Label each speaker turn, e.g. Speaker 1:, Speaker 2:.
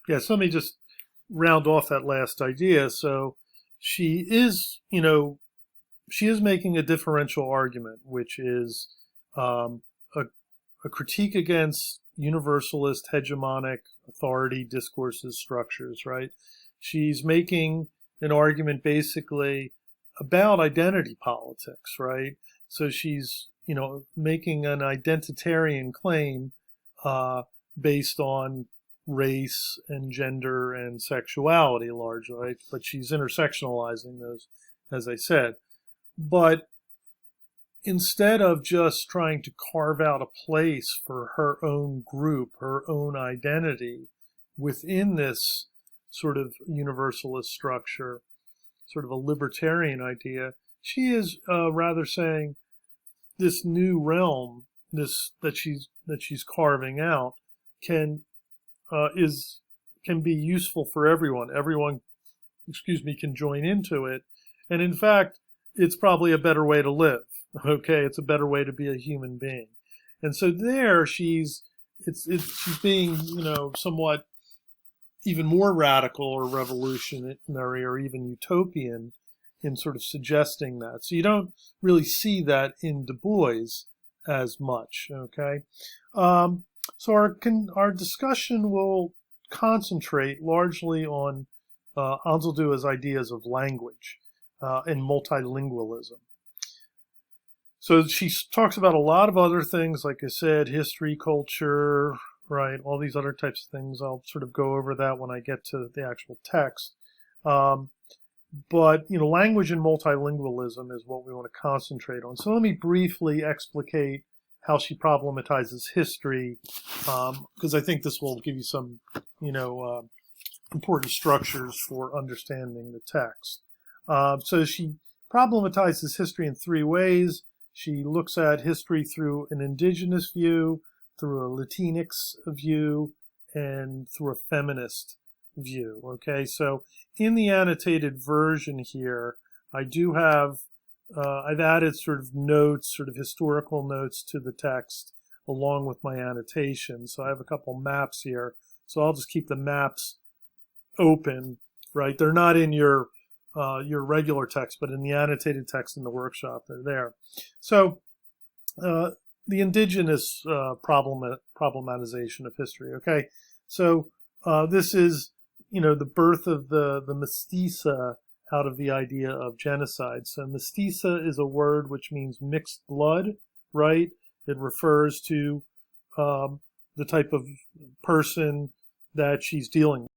Speaker 1: Yeah, so let me just round off that last idea. So she is, she is making a differential argument, which is um, a, a critique against universalist hegemonic authority discourses structures, right? She's making an argument basically about identity politics, right? So she's, making an identitarian claim uh, based on race and gender and sexuality largely, right? But she's intersectionalizing those, as I said. But instead of just trying to carve out a place for her own group, her own identity within this sort of universalist structure, sort of a libertarian idea, she is rather saying this new realm, this that she's carving out, can is can be useful for everyone. Everyone, can join into it, and in fact, it's probably a better way to live. Okay, it's a better way to be a human being, and so there she's being somewhat even more radical or revolutionary or even utopian in sort of suggesting that. So you don't really see that in Du Bois as much. Okay, so our discussion will concentrate largely on Anzaldua's ideas of language and multilingualism. So she talks about a lot of other things, like I said, history, culture, right, all these other types of things. I'll sort of go over that when I get to the actual text. But, language and multilingualism is what we want to concentrate on. So let me briefly explicate how she problematizes history, because I think this will give you some, important structures for understanding the text. So she problematizes history in three ways. She looks at history through an indigenous view, through a Latinx view, and through a feminist view. Okay, so in the annotated version here, I do have, I've added sort of notes, sort of historical notes to the text along with my annotation. So I have a couple maps here. So I'll just keep the maps open, right? They're not in your regular text, but in the annotated text in the workshop, they're there. So the indigenous problematization of history. Okay, so this is the birth of the mestiza out of the idea of genocide. So mestiza is a word which means mixed blood, right? It refers to the type of person that she's dealing with.